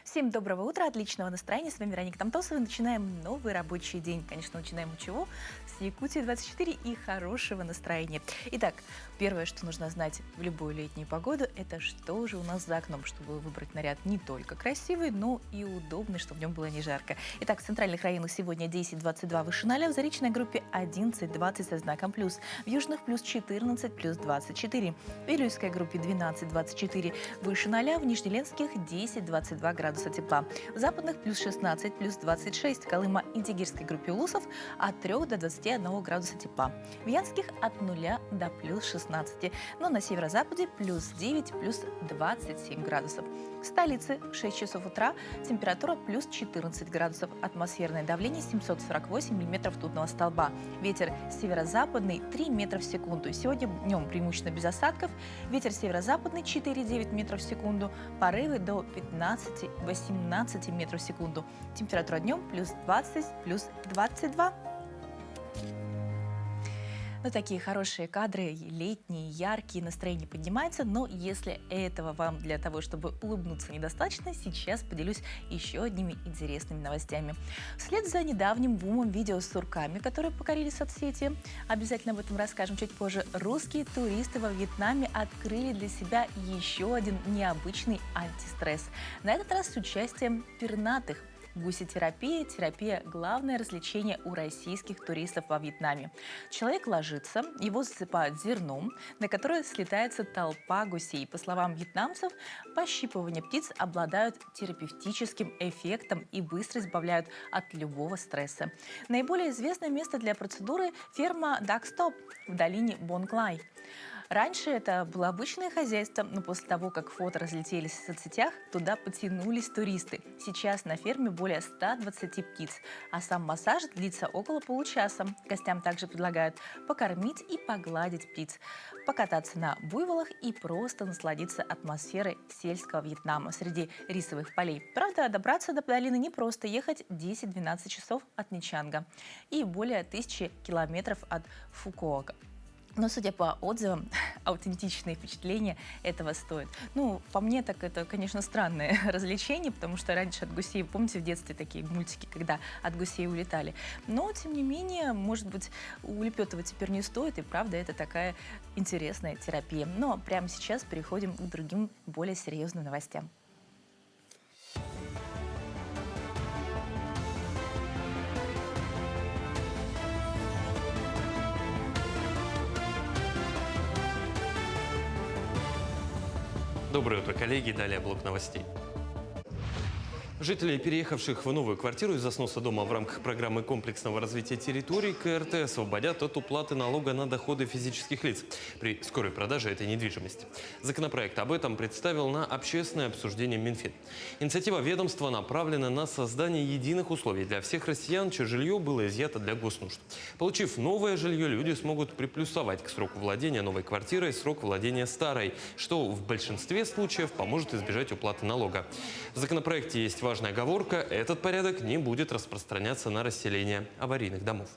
Всем доброго утра, отличного настроения. С вами Вероника Тамтосова. Начинаем новый рабочий день. Конечно, начинаем с чего? С Якутии 24 и хорошего настроения. Итак, первое, что нужно знать в любую летнюю погоду, это что же у нас за окном, чтобы выбрать наряд не только красивый, но и удобный, чтобы в нем было не жарко. Итак, в центральных районах сегодня 10-22 выше 0, в заречной группе 11-20 со знаком плюс, в южных плюс 14, плюс 24, в Вилюйской группе 12-24 выше 0, в Нижнеленских 10-22 градуса тепла. В западных плюс 16, плюс 26. Колыма и Тегирской группе Улусов от 3 до 21 градуса тепла. В Янских от 0 до плюс 16. Но на северо-западе плюс 9, плюс 27 градусов. В столице в 6 часов утра температура плюс 14 градусов. Атмосферное давление 748 миллиметров ртутного столба. Ветер северо-западный 3 метра в секунду. Сегодня днем преимущественно без осадков. Ветер северо-западный 4,9 метров в секунду. Порывы до 15-18 метров в секунду. Температура днем плюс 20, плюс 22. Ну, такие хорошие кадры, летние, яркие, настроение поднимается, но если этого вам для того, чтобы улыбнуться, недостаточно, сейчас поделюсь еще одними интересными новостями. Вслед за недавним бумом видео с сурками, которые покорили соцсети, обязательно об этом расскажем чуть позже, русские туристы во Вьетнаме открыли для себя еще один необычный антистресс. На этот раз с участием пернатых. Гусетерапия – терапия – главное развлечение у российских туристов во Вьетнаме. Человек ложится, его засыпают зерном, на которое слетается толпа гусей. По словам вьетнамцев, пощипывание птиц обладают терапевтическим эффектом и быстро избавляют от любого стресса. Наиболее известное место для процедуры – ферма Дакстоп в долине Бонклай. Раньше это было обычное хозяйство, но после того, как фото разлетелись в соцсетях, туда потянулись туристы. Сейчас на ферме более 120 птиц, а сам массаж длится около получаса. Гостям также предлагают покормить и погладить птиц, покататься на буйволах и просто насладиться атмосферой сельского Вьетнама среди рисовых полей. Правда, добраться до долины непросто, ехать 10-12 часов от Ничанга и более 1000 километров от Фукуока. Но, судя по отзывам, аутентичные впечатления этого стоят. Ну, по мне, так это, конечно, странное развлечение, потому что раньше от гусей, помните, в детстве такие мультики, когда от гусей улетали. Но, тем не менее, может быть, улепетывать теперь не стоит, и правда, это такая интересная терапия. Но прямо сейчас переходим к другим, более серьезным новостям. Доброе утро, коллеги. Далее блок новостей. Жителей, переехавших в новую квартиру из-за сноса дома в рамках программы комплексного развития территорий, КРТ освободят от уплаты налога на доходы физических лиц при скорой продаже этой недвижимости. Законопроект об этом представил на общественное обсуждение Минфин. Инициатива ведомства направлена на создание единых условий для всех россиян, чье жилье было изъято для госнужд. Получив новое жилье, люди смогут приплюсовать к сроку владения новой квартирой срок владения старой, что в большинстве случаев поможет избежать уплаты налога. В законопроекте есть важная оговорка – этот порядок не будет распространяться на расселение аварийных домов.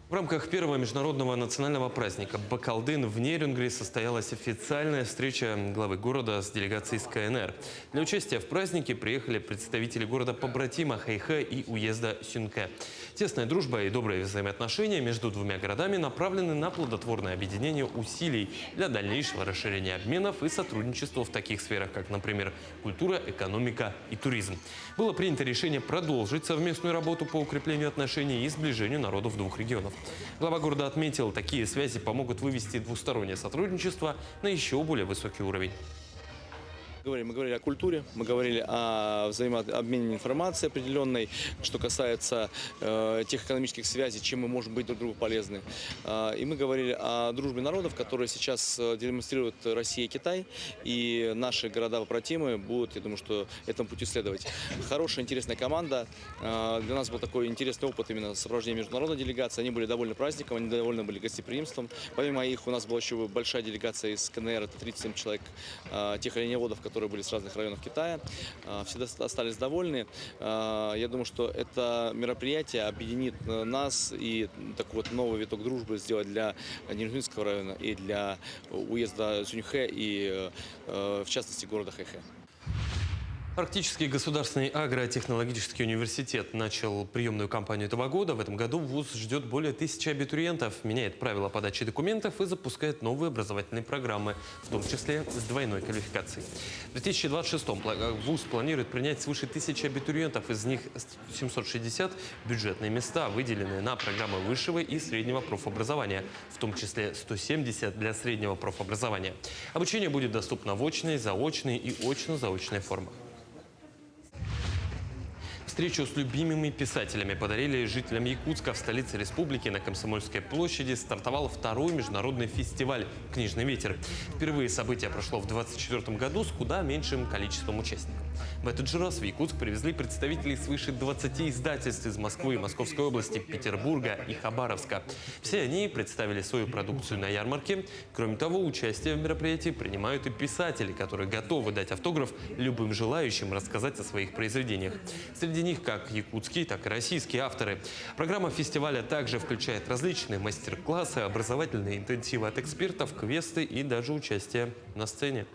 В рамках первого международного национального праздника Бакалдын в Нерюнгри состоялась официальная встреча главы города с делегацией из КНР. Для участия в празднике приехали представители города-побратима Хэйхэ и уезда Сюньхэ. Тесная дружба и добрые взаимоотношения между двумя городами направлены на плодотворное объединение усилий для дальнейшего расширения обменов и сотрудничества в таких сферах, как, например, культура, экономика и туризм. Было принято решение продолжить совместную работу по укреплению отношений и сближению народов двух регионов. Глава города отметил, такие связи помогут вывести двустороннее сотрудничество на еще более высокий уровень. Мы говорили о культуре, мы говорили о взаимообмене информацией определенной, что касается тех экономических связей, чем мы можем быть друг другу полезны. И мы говорили о дружбе народов, которые сейчас демонстрируют Россия и Китай, и наши города-побратимы будут, я думаю, что этому пути следовать. Хорошая, интересная команда. Для нас был такой интересный опыт именно сопровождения международной делегации. Они были довольны праздником, они довольны были гостеприимством. Помимо их, у нас была еще большая делегация из КНР, это 37 человек, тех оленеводов, которые были с разных районов Китая. Все остались довольны. Я думаю, что это мероприятие объединит нас и такой вот новый виток дружбы сделать для Нерюнгринского района и для уезда Сюньхэ и, в частности, города Хэйхэ. Арктический государственный агротехнологический университет начал приемную кампанию этого года. В этом году вуз ждет более 1000 абитуриентов, меняет правила подачи документов и запускает новые образовательные программы, в том числе с двойной квалификацией. В 2026-м вуз планирует принять свыше 1000 абитуриентов, из них 760 – бюджетные места, выделенные на программы высшего и среднего профобразования, в том числе 170 для среднего профобразования. Обучение будет доступно в очной, заочной и очно-заочной формах. Встречу с любимыми писателями подарили жителям Якутска. В столице республики на Комсомольской площади стартовал второй международный фестиваль «Книжный ветер». Впервые событие прошло в 2024 году с куда меньшим количеством участников. В этот же раз в Якутск привезли представителей свыше 20 издательств из Москвы, Московской области, Петербурга и Хабаровска. Все они представили свою продукцию на ярмарке. Кроме того, участие в мероприятии принимают и писатели, которые готовы дать автограф любым желающим рассказать о своих произведениях. Среди них как якутские, так и российские авторы. Программа фестиваля также включает различные мастер-классы, образовательные интенсивы от экспертов, квесты и даже участие на сцене.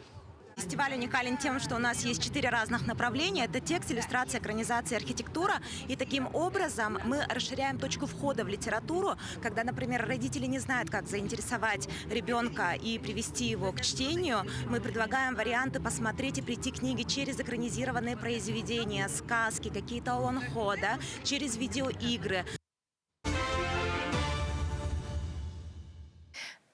Фестиваль уникален тем, что у нас есть 4 разных направления. Это текст, иллюстрация, экранизация, архитектура. И таким образом мы расширяем точку входа в литературу, когда, например, родители не знают, как заинтересовать ребенка и привести его к чтению. Мы предлагаем варианты посмотреть и прийти к книге через экранизированные произведения, сказки, какие-то онхода, через видеоигры.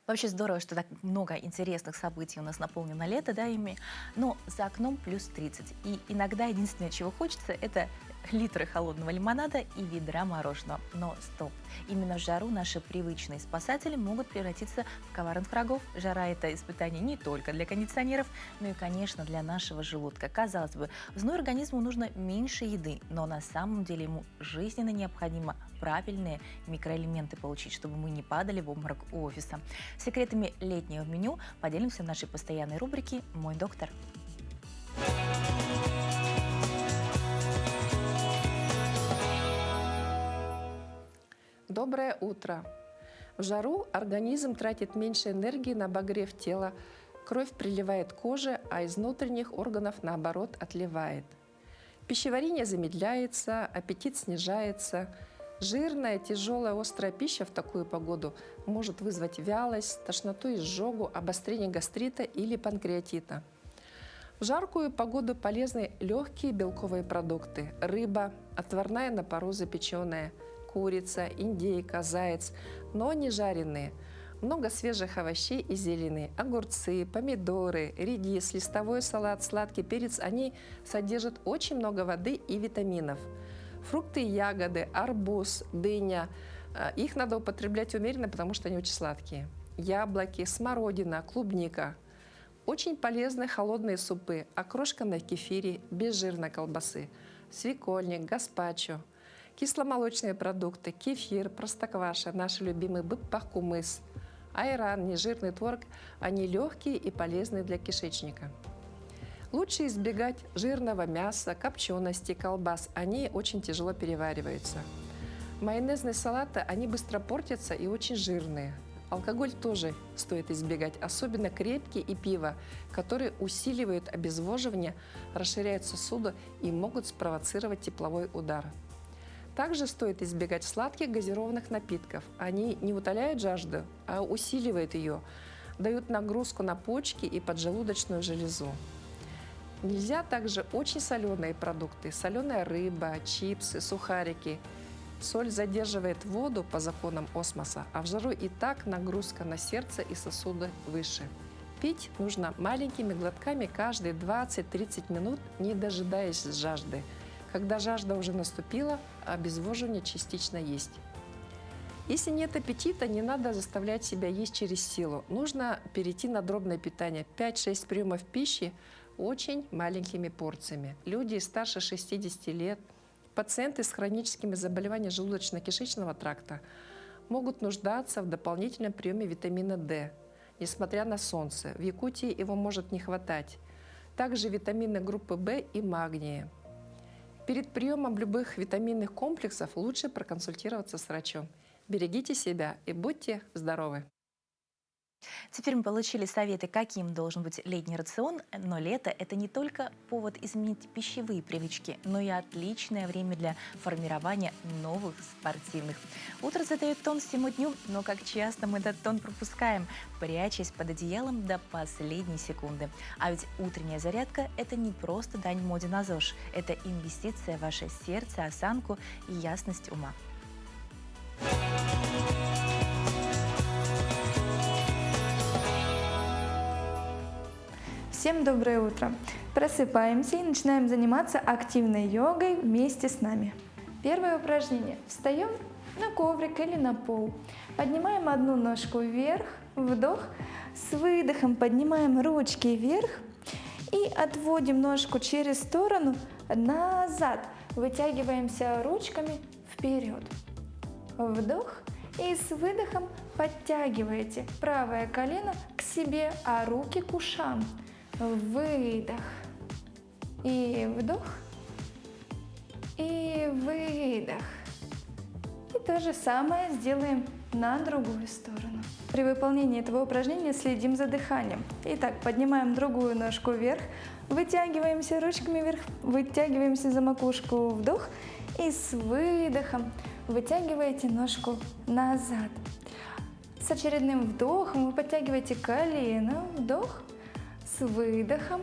Вообще здорово, что так много интересных событий у нас наполнено лето, да, ими. Но за окном плюс 30. И иногда единственное, чего хочется, это литры холодного лимонада и ведра мороженого. Но стоп. Именно в жару наши привычные спасатели могут превратиться в коварных врагов. Жара – это испытание не только для кондиционеров, но и, конечно, для нашего желудка. Казалось бы, в зной организму нужно меньше еды, но на самом деле ему жизненно необходимо правильные микроэлементы получить, чтобы мы не падали в обморок у офиса. Секретами летнего меню поделимся в нашей постоянной рубрике «Мой доктор». Доброе утро! В жару организм тратит меньше энергии на обогрев тела, кровь приливает к коже, а из внутренних органов, наоборот, отливает. Пищеварение замедляется, аппетит снижается. Жирная, тяжелая, острая пища в такую погоду может вызвать вялость, тошноту, изжогу, обострение гастрита или панкреатита. В жаркую погоду полезны легкие белковые продукты – рыба, отварная на пару запеченная, курица, индейка, заяц, но не жареные. Много свежих овощей и зелени, огурцы, помидоры, редис, листовой салат, сладкий перец – они содержат очень много воды и витаминов. Фрукты и ягоды, арбуз, дыня – их надо употреблять умеренно, потому что они очень сладкие. Яблоки, смородина, клубника. Очень полезны холодные супы, окрошка на кефире, без жирной колбасы, свекольник, гаспачо. Кисломолочные продукты, кефир, простокваша, наши любимые бык-пах-кумыс, айран, нежирный творог – они легкие и полезные для кишечника. Лучше избегать жирного мяса, копченостей, колбас. Они очень тяжело перевариваются. Майонезные салаты, они быстро портятся и очень жирные. Алкоголь тоже стоит избегать, особенно крепкий и пиво, которые усиливают обезвоживание, расширяют сосуды и могут спровоцировать тепловой удар. Также стоит избегать сладких газированных напитков. Они не утоляют жажду, а усиливают ее, дают нагрузку на почки и поджелудочную железу. Нельзя также очень соленые продукты, соленая рыба, чипсы, сухарики. Соль задерживает воду по законам осмоса, а в жару и так нагрузка на сердце и сосуды выше. Пить нужно маленькими глотками каждые 20-30 минут, не дожидаясь жажды. Когда жажда уже наступила, обезвоживание частично есть. Если нет аппетита, не надо заставлять себя есть через силу. Нужно перейти на дробное питание. 5-6 приемов пищи очень маленькими порциями. Люди старше 60 лет, пациенты с хроническими заболеваниями желудочно-кишечного тракта могут нуждаться в дополнительном приеме витамина D, несмотря на солнце. В Якутии его может не хватать. Также витамины группы В и магния. Перед приемом любых витаминных комплексов лучше проконсультироваться с врачом. Берегите себя и будьте здоровы! Теперь мы получили советы, каким должен быть летний рацион, но лето – это не только повод изменить пищевые привычки, но и отличное время для формирования новых спортивных. Утро задает тон всему дню, но как часто мы этот тон пропускаем, прячась под одеялом до последней секунды. А ведь утренняя зарядка – это не просто дань моде на ЗОЖ, это инвестиция в ваше сердце, осанку и ясность ума. Всем доброе утро! Просыпаемся и начинаем заниматься активной йогой вместе с нами. Первое упражнение. Встаем на коврик или на пол. Поднимаем одну ножку вверх, вдох. С выдохом поднимаем ручки вверх и отводим ножку через сторону назад. Вытягиваемся ручками вперед. Вдох. И с выдохом подтягиваете правое колено к себе, а руки к ушам. Выдох и вдох, и выдох. И то же самое сделаем на другую сторону. При выполнении этого упражнения следим за дыханием. Итак, поднимаем другую ножку вверх, вытягиваемся ручками вверх, вытягиваемся за макушку, вдох, и с выдохом вытягиваете ножку назад. С очередным вдохом вы подтягиваете колено, вдох. С выдохом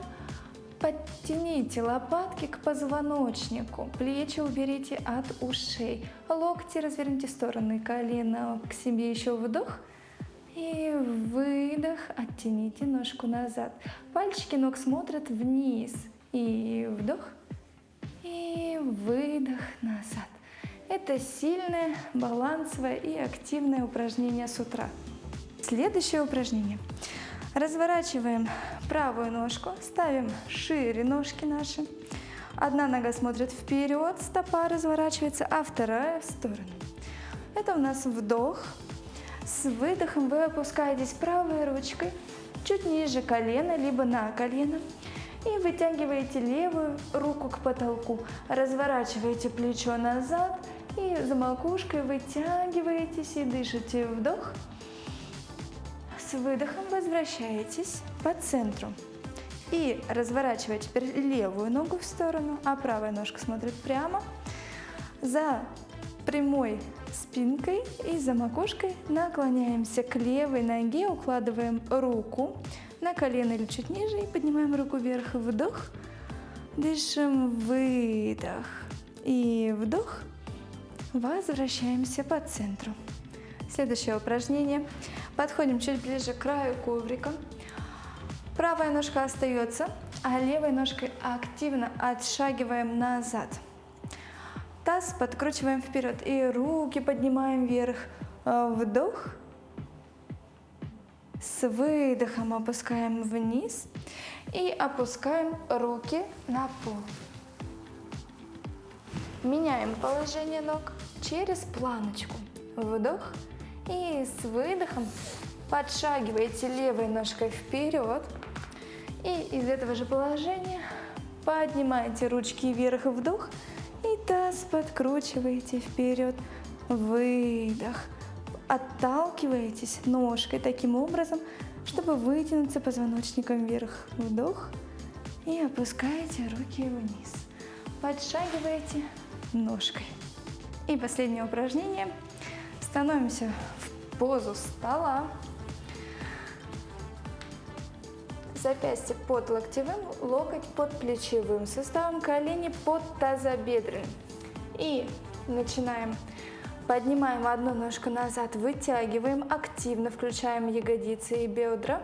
подтяните лопатки к позвоночнику, плечи уберите от ушей, локти разверните в стороны, колено к себе, еще вдох и выдох, оттяните ножку назад, пальчики ног смотрят вниз и вдох и выдох назад. Это сильное, балансовое и активное упражнение с утра. Следующее упражнение. Разворачиваем правую ножку, ставим шире ножки наши. Одна нога смотрит вперед, стопа разворачивается, а вторая в сторону. Это у нас вдох. С выдохом вы опускаетесь правой ручкой чуть ниже колена, либо на колено. И вытягиваете левую руку к потолку. Разворачиваете плечо назад и за макушкой вытягиваетесь и дышите. Вдох. С выдохом возвращаетесь по центру и разворачиваете теперь левую ногу в сторону, а правая ножка смотрит прямо. За прямой спинкой и за макушкой наклоняемся к левой ноге, укладываем руку на колено или чуть ниже и поднимаем руку вверх. Вдох, дышим, выдох и вдох. Возвращаемся по центру. Следующее упражнение. Подходим чуть ближе к краю коврика. Правая ножка остается, а левой ножкой активно отшагиваем назад. Таз подкручиваем вперед и руки поднимаем вверх. Вдох. С выдохом опускаем вниз и опускаем руки на пол. Меняем положение ног через планочку. Вдох. И с выдохом подшагиваете левой ножкой вперед. И из этого же положения поднимаете ручки вверх, вдох. И таз подкручиваете вперед. Выдох. Отталкиваетесь ножкой таким образом, чтобы вытянуться позвоночником вверх. Вдох. И опускаете руки вниз. Подшагиваете ножкой. И последнее упражнение. Становимся в позу стола. Запястье под локтевым, локоть под плечевым суставом, колени под тазобедренным. И начинаем. Поднимаем одну ножку назад, вытягиваем, активно включаем ягодицы и бедра.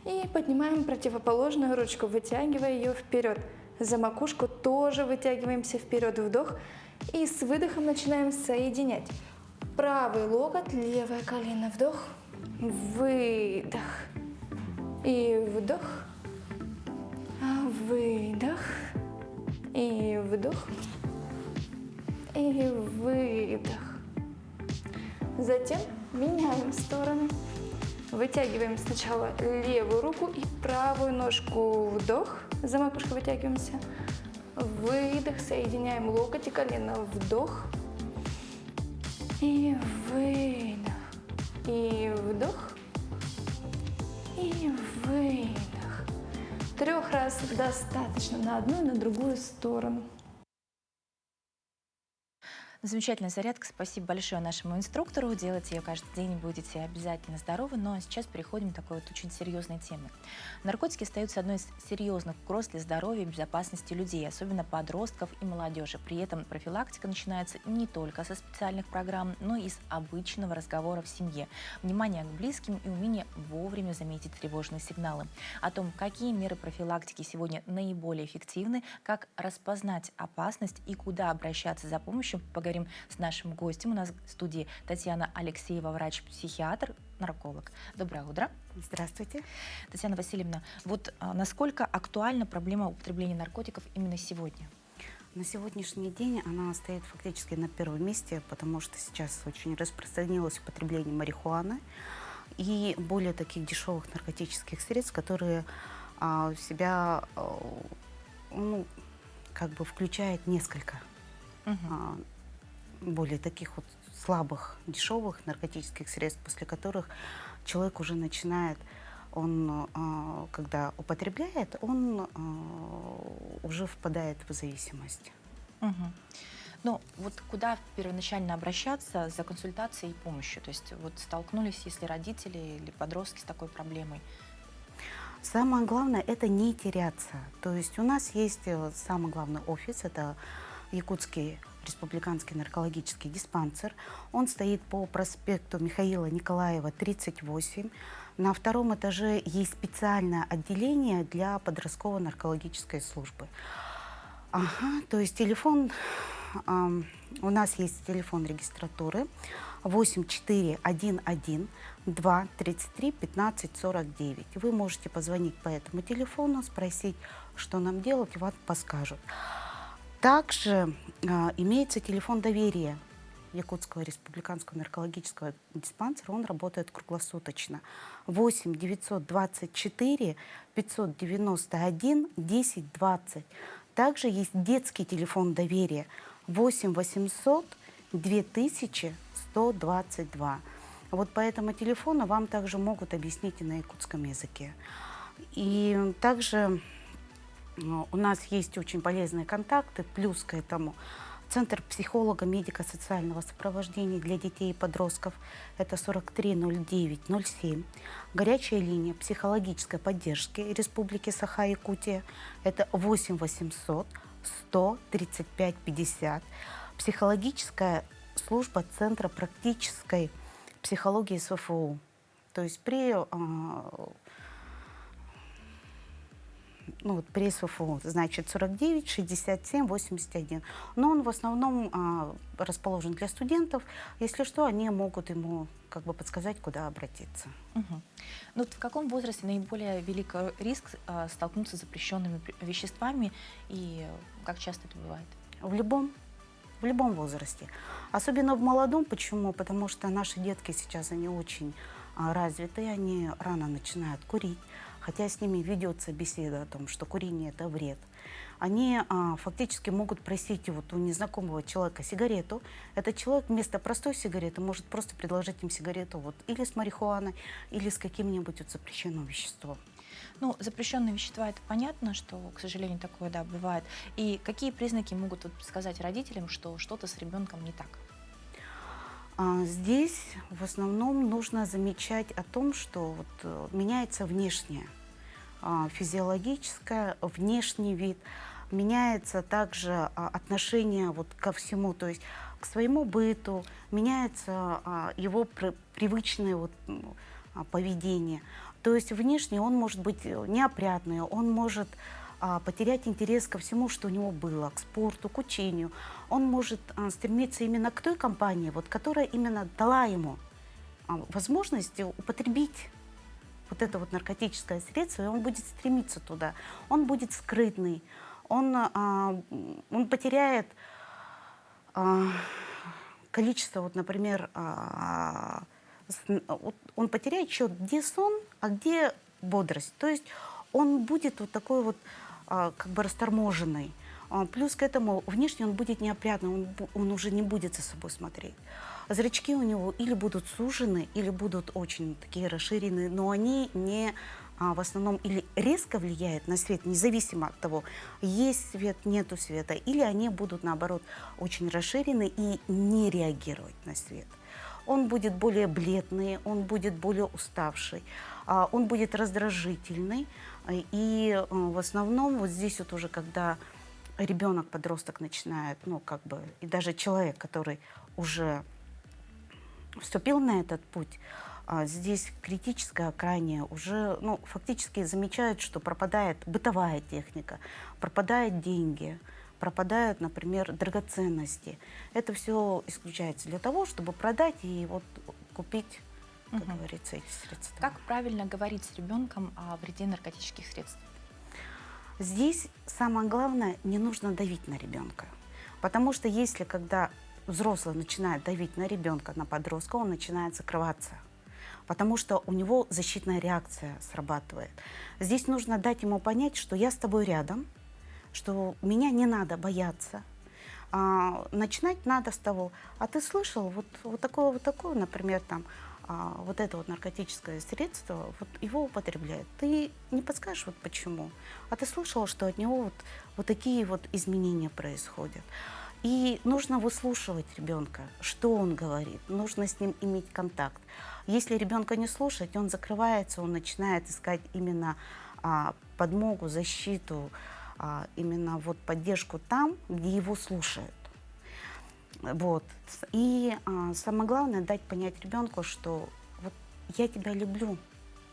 И поднимаем противоположную ручку, вытягивая ее вперед. За макушку тоже вытягиваемся вперед, вдох. И с выдохом начинаем соединять. Правый локоть, левое колено, вдох, выдох и вдох, выдох и вдох и выдох. Затем меняем стороны. Вытягиваем сначала левую руку и правую ножку, вдох, за макушку вытягиваемся, выдох, соединяем локоть и колено, вдох. И выдох, и вдох, И выдох. 3 раз достаточно на одну и на другую сторону. Замечательная зарядка. Спасибо большое нашему инструктору. Делайте ее каждый день, и будете обязательно здоровы. Но сейчас переходим к такой вот очень серьезной теме. Наркотики остаются одной из серьезных угроз для здоровья и безопасности людей, особенно подростков и молодежи. При этом профилактика начинается не только со специальных программ, но и с обычного разговора в семье, внимания к близким и умения вовремя заметить тревожные сигналы. О том, какие меры профилактики сегодня наиболее эффективны, как распознать опасность и куда обращаться за помощью, поговорим с нашим гостем. У нас в студии Татьяна Алексеева, врач-психиатр, нарколог. Доброе утро. Здравствуйте. Татьяна Васильевна, вот насколько актуальна проблема употребления наркотиков именно сегодня? На сегодняшний день она стоит фактически на первом месте, потому что сейчас очень распространилось употребление марихуаны и более таких дешевых наркотических средств, которые в себя как бы включают несколько более таких вот слабых, дешевых наркотических средств, после которых человек уже начинает, он, когда употребляет, он уже впадает в зависимость. Ну, вот куда первоначально обращаться за консультацией и помощью? То есть вот столкнулись, если родители или подростки с такой проблемой? Самое главное – это не теряться. То есть у нас есть самый главный офис, это Якутский республиканский наркологический диспансер. Он стоит по проспекту Михаила Николаева, 38. На 2-м этаже есть специальное отделение для подростковой наркологической службы. То есть телефон, у нас есть телефон регистратуры 8411 233 15 49. Вы можете позвонить по этому телефону, спросить, что нам делать, вам подскажут. Также имеется телефон доверия Якутского республиканского наркологического диспансера. Он работает круглосуточно. 8 924 591 10 20. Также есть детский телефон доверия 8 800 2122. Вот по этому телефону вам также могут объяснить и на якутском языке. И также у нас есть очень полезные контакты, плюс к этому Центр психолога медико-социального сопровождения для детей и подростков. Это 430907. Горячая линия психологической поддержки Республики Саха-Якутия. Это 8 800 135 50. Психологическая служба Центра практической психологии СФУ. То есть при СФУ, значит, 49 67 81. Но он в основном расположен для студентов. Если что, они могут ему как бы подсказать, куда обратиться. Ну, вот в каком возрасте наиболее велик риск столкнуться с запрещенными веществами и как часто это бывает? В любом возрасте. Особенно в молодом. Почему? Потому что наши детки сейчас, они очень развитые, они рано начинают курить, хотя с ними ведется беседа о том, что курение – это вред. Они фактически могут просить вот у незнакомого человека сигарету. Этот человек вместо простой сигареты может просто предложить им сигарету вот или с марихуаной, или с каким-нибудь вот запрещенным веществом. Ну, запрещенные вещества, это понятно, что, к сожалению, такое, да, бывает. И какие признаки могут вот сказать родителям, что что-то с ребенком не так? Здесь в основном нужно замечать о том, что вот меняется внешнее, физиологическое, внешний вид, меняется также отношение вот ко всему, то есть к своему быту, меняется его привычное вот поведение. То есть внешне он может быть неопрятный, он может потерять интерес ко всему, что у него было, к спорту, к учению. Он может стремиться именно к той компании, вот, которая именно дала ему возможность употребить вот это вот наркотическое средство, и он будет стремиться туда. Он будет скрытный, он потеряет количество, вот, например, он потеряет счет, где сон, а где бодрость. То есть он будет вот такой вот как бы расторможенный. Плюс к этому внешне он будет неопрятный, он уже не будет за собой смотреть. Зрачки у него или будут сужены, или будут очень такие расширенные, но они не в основном или резко влияют на свет, независимо от того, есть свет, нету света, или они будут, наоборот, очень расширены и не реагировать на свет. Он будет более бледный, он будет более уставший, он будет раздражительный. И в основном вот здесь вот уже, когда ребенок, подросток начинает, ну, как бы, и даже человек, который уже вступил на этот путь, здесь критическое крайне уже, ну, фактически замечают, что пропадает бытовая техника, пропадают деньги, пропадают, например, драгоценности. Это все исключается для того, чтобы продать и вот купить, как говорится, эти средства. Как правильно говорить с ребенком о вреде наркотических средств? Здесь самое главное, не нужно давить на ребенка. Потому что если, когда взрослый начинает давить на ребенка, на подростка, он начинает закрываться. Потому что у него защитная реакция срабатывает. Здесь нужно дать ему понять, что я с тобой рядом, что меня не надо бояться. Начинать надо с того, а ты слышал, вот такое, например, там, вот это вот наркотическое средство, вот его употребляют. Ты не подскажешь, вот почему? А ты слышал, что от него вот такие вот изменения происходят. И нужно выслушивать ребенка, что он говорит, нужно с ним иметь контакт. Если ребенка не слушать, он закрывается, он начинает искать именно подмогу, защиту, именно вот поддержку там, где его слушают. Вот. И самое главное дать понять ребенку, что вот я тебя люблю,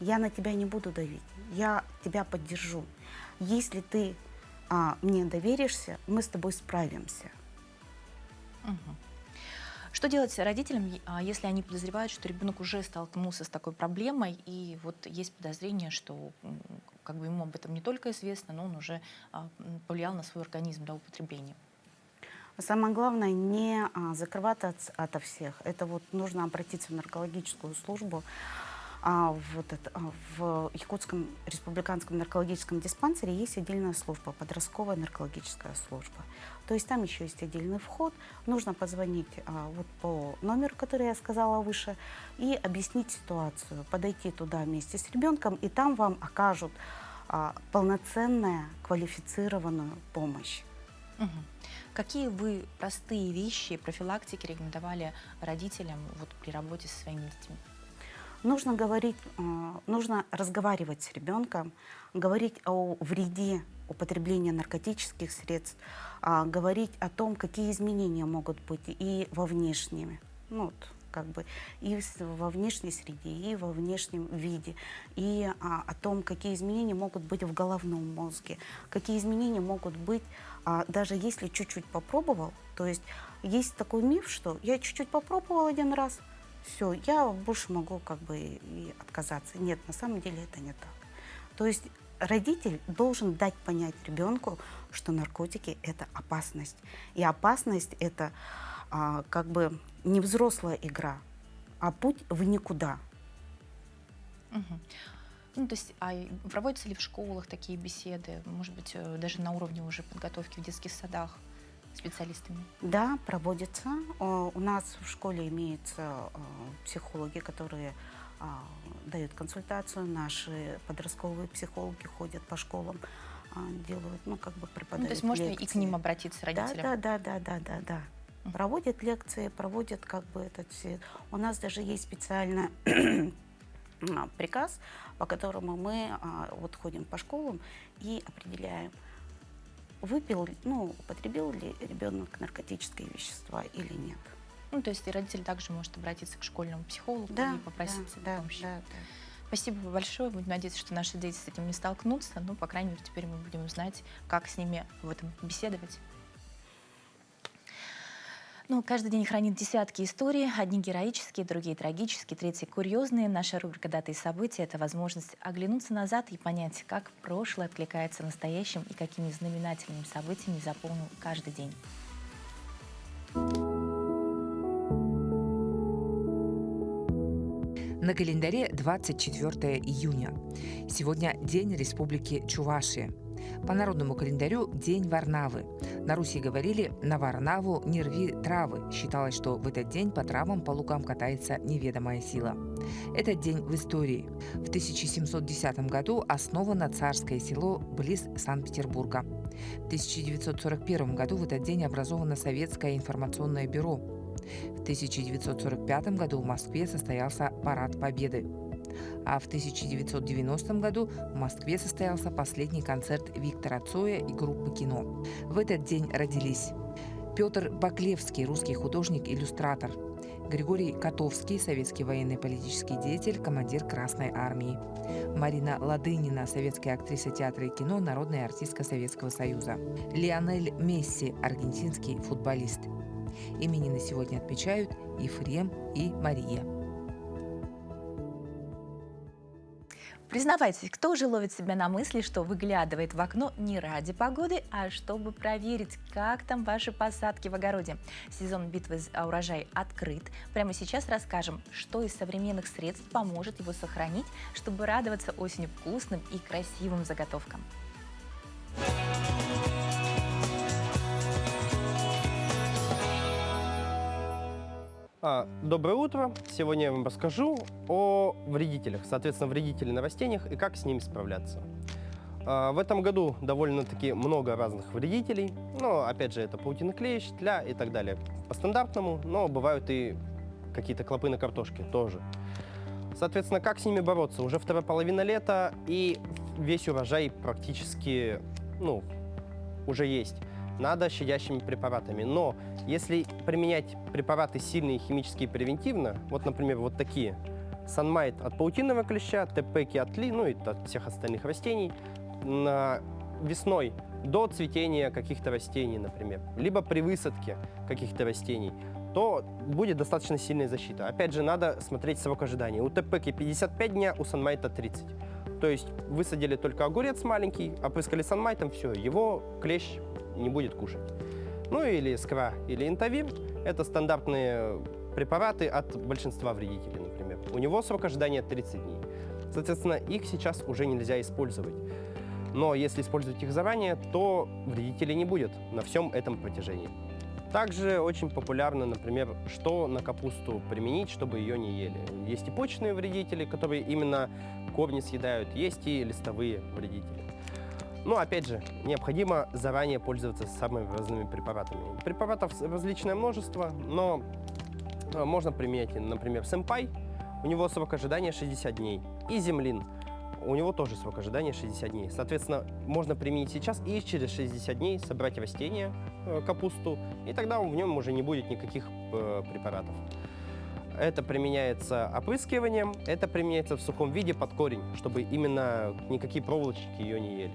я на тебя не буду давить, я тебя поддержу. Если ты мне доверишься, мы с тобой справимся. Что делать родителям, если они подозревают, что ребенок уже столкнулся с такой проблемой, и вот есть подозрение, что как бы ему об этом не только известно, но он уже повлиял на свой организм до употребления? Самое главное не закрываться ото всех. Это вот нужно обратиться в наркологическую службу. В Якутском республиканском наркологическом диспансере есть отдельная служба, подростковая наркологическая служба. То есть там еще есть отдельный вход. Нужно позвонить вот по номеру, который я сказала выше, и объяснить ситуацию, подойти туда вместе с ребенком, и там вам окажут полноценную, квалифицированную помощь. Какие вы простые вещи профилактики рекомендовали родителям вот при работе со своими детьми? Нужно говорить, нужно разговаривать с ребенком, говорить о вреде употребления наркотических средств, говорить о том, какие изменения могут быть и во внешнем, ну, вот, как бы и во внешней среде, и во внешнем виде, и о том, какие изменения могут быть в головном мозге, какие изменения могут быть, даже если чуть-чуть попробовал. То есть есть такой миф, что я чуть-чуть попробовал один раз, все, я больше могу как бы и отказаться. Нет, на самом деле это не так. То есть родитель должен дать понять ребенку, что наркотики – это опасность. И опасность – это как бы не взрослая игра, а путь в никуда. Ну, то есть, проводятся ли в школах такие беседы, может быть, даже на уровне уже подготовки в детских садах специалистами? Да, проводится. У нас в школе имеются психологи, которые дают консультацию. Наши подростковые психологи ходят по школам, делают, ну, как бы преподают то есть можно лекции. и к ним обратиться, родителям? Да. Проводят лекции, проводят как бы этот все. У нас даже есть специально приказ, по которому мы вот ходим по школам и определяем, употребил ли ребенок наркотические вещества или нет. Ну, то есть и родитель также может обратиться к школьному психологу и попросить помощи. Да. Спасибо большое. Будем надеяться, что наши дети с этим не столкнутся. Ну, по крайней мере, теперь мы будем знать, как с ними в этом беседовать. Ну, каждый день хранит десятки историй. Одни героические, другие трагические, третьи курьезные. Наша рубрика «Даты и события» — это возможность оглянуться назад и понять, как прошлое откликается настоящим и какими знаменательными событиями заполнил каждый день. На календаре 24 июня. Сегодня День Республики Чувашия. По народному календарю День Варнавы. На Руси говорили «на Варнаву не рви травы». Считалось, что в этот день по травам по лугам катается неведомая сила. Этот день в истории. В 1710 году основано царское село близ Санкт-Петербурга. В 1941 году в этот день образовано Советское информационное бюро. В 1945 году в Москве состоялся Парад Победы. А в 1990 году в Москве состоялся последний концерт Виктора Цоя и группы «Кино». В этот день родились Петр Баклевский, русский художник-иллюстратор, Григорий Котовский, советский военный политический деятель, командир Красной армии, Марина Ладынина, советская актриса театра и кино, народная артистка Советского Союза, Лионель Месси, аргентинский футболист. Именины сегодня отмечают Ефрем и Мария. Признавайтесь, кто же ловит себя на мысли, что выглядывает в окно не ради погоды, а чтобы проверить, как там ваши посадки в огороде? Сезон битвы за урожай открыт. Прямо сейчас расскажем, что из современных средств поможет его сохранить, чтобы радоваться осенью вкусным и красивым заготовкам. Доброе утро! Сегодня я вам расскажу о вредителях, соответственно, вредители на растениях и как с ними справляться. В этом году довольно-таки много разных вредителей, но, опять же, это паутинный клещ, тля и так далее. По стандартному, но бывают и какие-то клопы на картошке тоже. Соответственно, как с ними бороться? Уже вторая половина лета, и весь урожай практически, уже есть. Надо щадящими препаратами. Но если применять препараты сильные химические превентивно, вот, например, вот такие, Санмайт от паутинного клеща, Тепеки от тли, и от всех остальных растений, весной до цветения каких-то растений, например, либо при высадке каких-то растений, то будет достаточно сильная защита. Опять же, надо смотреть срок ожидания. У Тепеки 55 дней, у Санмайта 30. То есть высадили только огурец маленький, опрыскали Санмайтом, все, его клещ не будет кушать. Или скра, или интавир. Это стандартные препараты от большинства вредителей, например. У него срок ожидания 30 дней. Соответственно, их сейчас уже нельзя использовать. Но если использовать их заранее, то вредителей не будет на всем этом протяжении. Также очень популярно, например, что на капусту применить, чтобы ее не ели. Есть и почечные вредители, которые именно корни съедают, есть и листовые вредители. Опять же, необходимо заранее пользоваться самыми разными препаратами. Препаратов различное множество, но можно применять, например, Сэмпай, у него срок ожидания 60 дней, и Землин, у него тоже срок ожидания 60 дней. Соответственно, можно применить сейчас и через 60 дней собрать растение, капусту, и тогда в нем уже не будет никаких препаратов. Это применяется опрыскиванием, это применяется в сухом виде под корень, чтобы именно никакие проволочки ее не ели.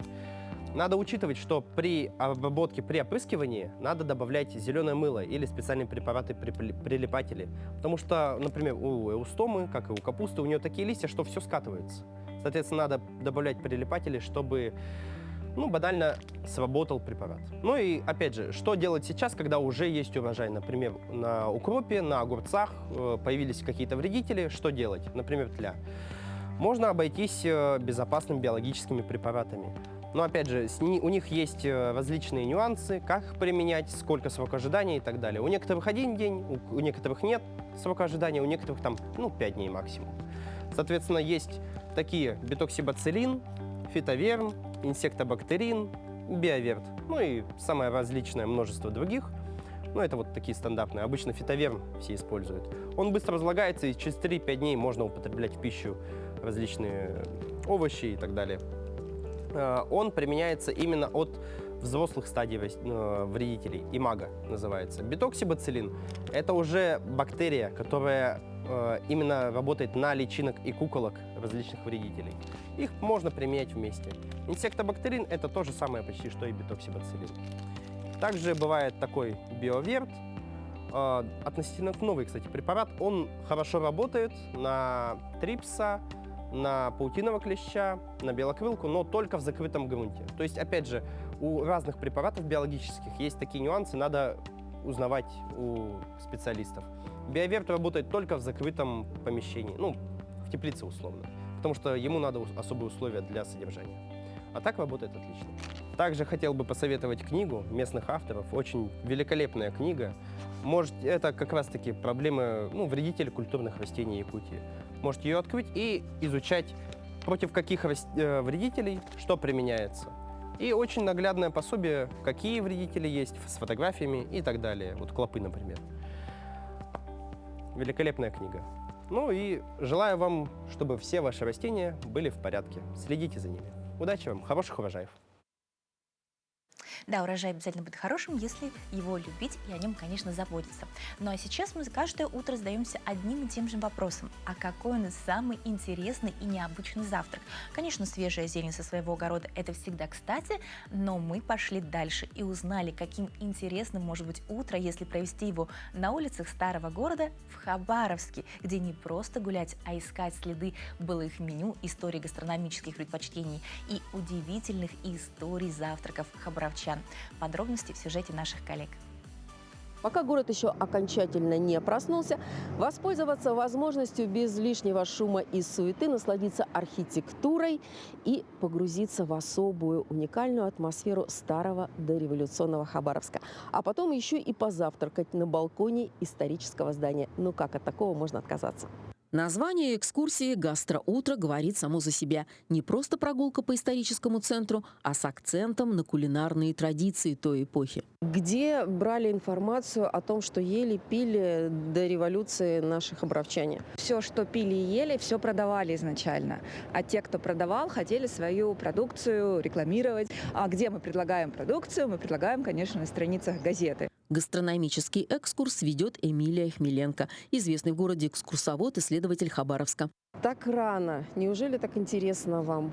Надо учитывать, что при обработке, при опрыскивании надо добавлять зеленое мыло или специальные препараты-прилипатели. Потому что, например, у эустомы, как и у капусты, у нее такие листья, что все скатывается. Соответственно, надо добавлять прилипатели, чтобы банально сработал препарат. И опять же, что делать сейчас, когда уже есть урожай? Например, на укропе, на огурцах появились какие-то вредители, что делать? Например, тля. Можно обойтись безопасными биологическими препаратами. Но опять же, у них есть различные нюансы, как их применять, сколько срок ожидания и так далее. У некоторых 1 день, у некоторых нет срока ожидания, у некоторых 5 дней максимум. Соответственно, есть такие бетоксибациллин, фитоверм, инсектобактерин, биоверт, и самое различное множество других. Это вот такие стандартные. Обычно фитоверм все используют. Он быстро разлагается, и через 3-5 дней можно употреблять в пищу различные овощи и так далее. Он применяется именно от взрослых стадий вредителей, имага называется. Бетоксибациллин – это уже бактерия, которая именно работает на личинок и куколок различных вредителей. Их можно применять вместе. Инсектобактерин – это то же самое почти, что и бетоксибациллин. Также бывает такой биоверт, относительно новый, кстати, препарат. Он хорошо работает на трипса, на паутиного клеща, на белокрылку, но только в закрытом грунте. То есть, опять же, у разных препаратов биологических есть такие нюансы, надо узнавать у специалистов. Биоверт работает только в закрытом помещении, в теплице условно, потому что ему надо особые условия для содержания. А так работает отлично. Также хотел бы посоветовать книгу местных авторов. Очень великолепная книга. Может, это как раз-таки проблемы вредителей культурных растений Якутии. Можете ее открыть и изучать, против каких вредителей что применяется. И очень наглядное пособие, какие вредители есть, с фотографиями и так далее. Вот клопы, например. Великолепная книга. Ну и желаю вам, чтобы все ваши растения были в порядке. Следите за ними. Удачи вам, хороших урожаев. Да, урожай обязательно будет хорошим, если его любить и о нем, конечно, заботиться. Ну а сейчас мы каждое утро задаемся одним и тем же вопросом. А какой у нас самый интересный и необычный завтрак? Конечно, свежая зелень со своего огорода – это всегда кстати, но мы пошли дальше и узнали, каким интересным может быть утро, если провести его на улицах старого города в Хабаровске, где не просто гулять, а искать следы былых меню, истории гастрономических предпочтений и удивительных историй завтраков хабаровчан. Подробности в сюжете наших коллег. Пока город еще окончательно не проснулся, воспользоваться возможностью без лишнего шума и суеты насладиться архитектурой и погрузиться в особую уникальную атмосферу старого дореволюционного Хабаровска. А потом еще и позавтракать на балконе исторического здания. Ну как от такого можно отказаться? Название экскурсии «Гастроутро» говорит само за себя. Не просто прогулка по историческому центру, а с акцентом на кулинарные традиции той эпохи. Где брали информацию о том, что ели, пили до революции наши хабаровчане? Все, что пили и ели, все продавали изначально. А те, кто продавал, хотели свою продукцию рекламировать. А где мы предлагаем продукцию? Мы предлагаем, конечно, на страницах газеты. Гастрономический экскурс ведет Эмилия Хмеленко, известный в городе экскурсовод, исследователь Хабаровска. Так рано. Неужели так интересно вам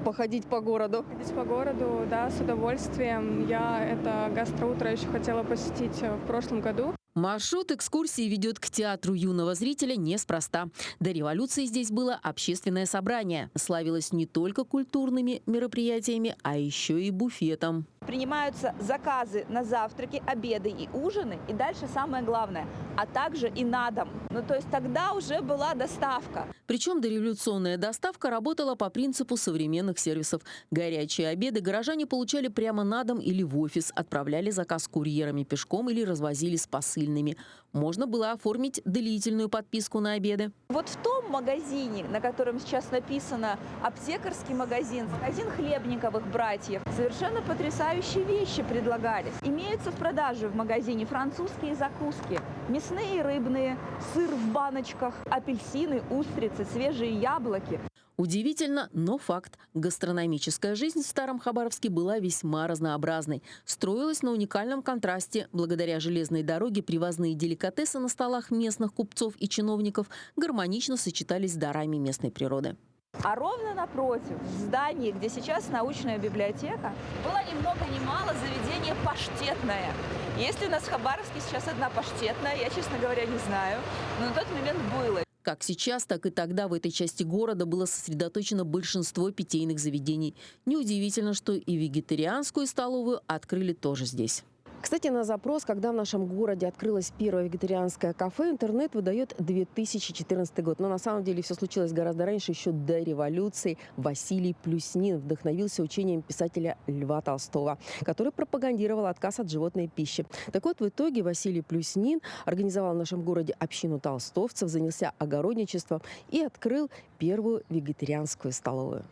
походить по городу? Ходить по городу, да, с удовольствием. Я это гастроутро еще хотела посетить в прошлом году. Маршрут экскурсии ведет к театру юного зрителя неспроста. До революции здесь было общественное собрание. Славилось не только культурными мероприятиями, а еще и буфетом. Принимаются заказы на завтраки, обеды и ужины. И дальше самое главное, а также и на дом. Ну, то есть тогда уже была доставка. Причем дореволюционная доставка работала по принципу современных сервисов. Горячие обеды горожане получали прямо на дом или в офис, отправляли заказ курьерами пешком или развозили с посыльными. Можно было оформить длительную подписку на обеды. Вот в том магазине, на котором сейчас написано «Аптекарский магазин», магазин Хлебниковых братьев, совершенно потрясающие вещи предлагались. Имеются в продаже в магазине французские закуски, мясные и рыбные, сыр в баночках, апельсины, устрицы, свежие яблоки. Удивительно, но факт. Гастрономическая жизнь в Старом Хабаровске была весьма разнообразной. Строилась на уникальном контрасте. Благодаря железной дороге привозные деликатесы на столах местных купцов и чиновников гармонично сочетались с дарами местной природы. А ровно напротив, в здании, где сейчас научная библиотека, было ни много ни мало заведение паштетное. Есть ли у нас в Хабаровске сейчас одна паштетная, я, честно говоря, не знаю, но на тот момент было. Как сейчас, так и тогда в этой части города было сосредоточено большинство питейных заведений. Неудивительно, что и вегетарианскую столовую открыли тоже здесь. Кстати, на запрос, когда в нашем городе открылось первое вегетарианское кафе, интернет выдает 2014 год. Но на самом деле все случилось гораздо раньше, еще до революции. Василий Плюснин вдохновился учением писателя Льва Толстого, который пропагандировал отказ от животной пищи. Так вот, в итоге Василий Плюснин организовал в нашем городе общину толстовцев, занялся огородничеством и открыл первую вегетарианскую столовую.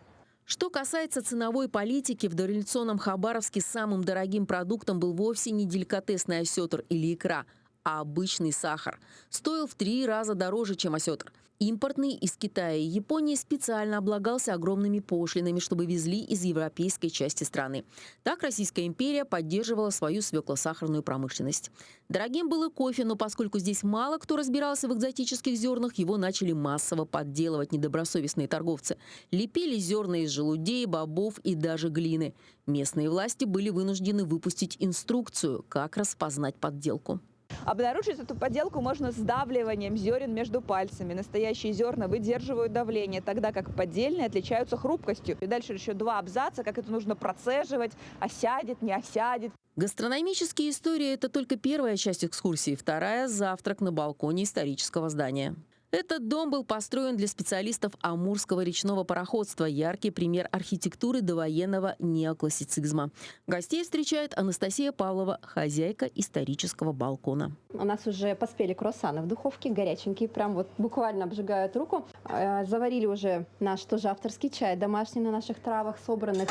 Что касается ценовой политики, в дореволюционном Хабаровске самым дорогим продуктом был вовсе не деликатесный осетр или икра, а обычный сахар. Стоил в 3 раза дороже, чем осетр. Импортный из Китая и Японии специально облагался огромными пошлинами, чтобы везли из европейской части страны. Так Российская империя поддерживала свою свекло-сахарную промышленность. Дорогим был и кофе, но поскольку здесь мало кто разбирался в экзотических зернах, его начали массово подделывать недобросовестные торговцы. Лепили зерна из желудей, бобов и даже глины. Местные власти были вынуждены выпустить инструкцию, как распознать подделку. Обнаружить эту подделку можно сдавливанием зерен между пальцами. Настоящие зерна выдерживают давление, тогда как поддельные отличаются хрупкостью. И дальше еще 2 абзаца, как это нужно процеживать, осядет, не осядет. Гастрономические истории – это только первая часть экскурсии, вторая – завтрак на балконе исторического здания. Этот дом был построен для специалистов Амурского речного пароходства. Яркий пример архитектуры довоенного неоклассицизма. Гостей встречает Анастасия Павлова, хозяйка исторического балкона. У нас уже поспели круассаны в духовке, горяченькие, прям вот буквально обжигают руку. Заварили уже наш тоже авторский чай, домашний на наших травах, собранных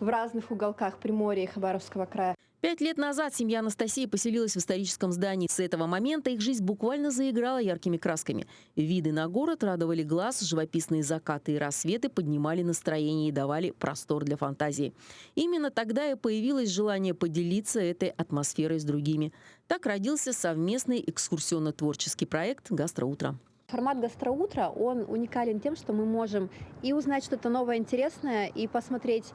в разных уголках Приморья и Хабаровского края. 5 лет назад семья Анастасии поселилась в историческом здании. С этого момента их жизнь буквально заиграла яркими красками. Виды на город радовали глаз, живописные закаты и рассветы поднимали настроение и давали простор для фантазии. Именно тогда и появилось желание поделиться этой атмосферой с другими. Так родился совместный экскурсионно-творческий проект «Гастроутро». Формат «Гастроутро», он уникален тем, что мы можем и узнать что-то новое, интересное, и посмотреть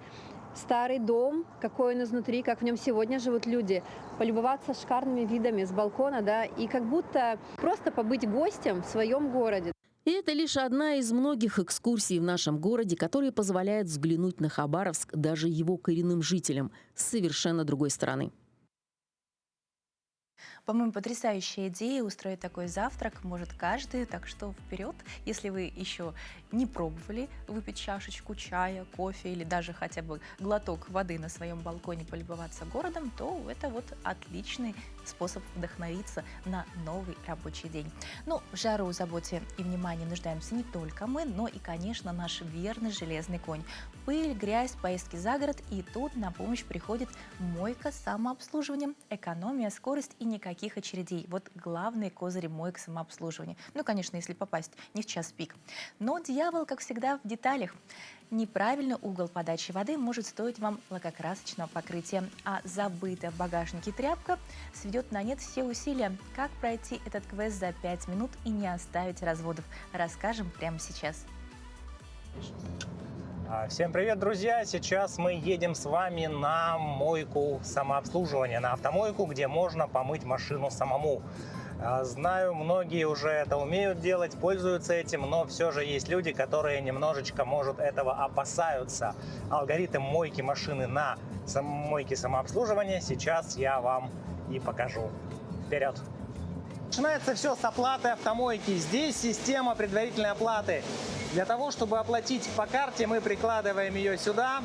старый дом, какой он изнутри, как в нем сегодня живут люди, полюбоваться шикарными видами с балкона, да, и как будто просто побыть гостем в своем городе. И это лишь одна из многих экскурсий в нашем городе, которые позволяют взглянуть на Хабаровск даже его коренным жителям с совершенно другой стороны. По-моему, потрясающая идея устроить такой завтрак может каждый, так что вперед. Если вы еще не пробовали выпить чашечку чая, кофе или даже хотя бы глоток воды на своем балконе, полюбоваться городом, то это вот отличный способ вдохновиться на новый рабочий день. Ну, в жару, заботе и внимании нуждаемся не только мы, но и, конечно, наш верный железный конь. Пыль, грязь, поездки за город, и тут на помощь приходит мойка с самообслуживанием, экономия, скорость и никаких очередей. Вот главные козыри мойк самообслуживания. Ну, конечно, если попасть не в час пик. Но дьявол, как всегда, в деталях. Неправильный угол подачи воды может стоить вам лакокрасочного покрытия, а забытая в багажнике тряпка сведет на нет все усилия. Как пройти этот квест за 5 минут и не оставить разводов, расскажем прямо сейчас. Всем привет, друзья! Сейчас мы едем с вами на мойку самообслуживания, на автомойку, где можно помыть машину самому. Знаю, многие уже это умеют делать, пользуются этим, но все же есть люди, которые немножечко, может, этого опасаются. Алгоритм мойки машины на мойке самообслуживания сейчас я вам и покажу. Вперед! Начинается все с оплаты автомойки. Здесь система предварительной оплаты. Для того, чтобы оплатить по карте, мы прикладываем ее сюда,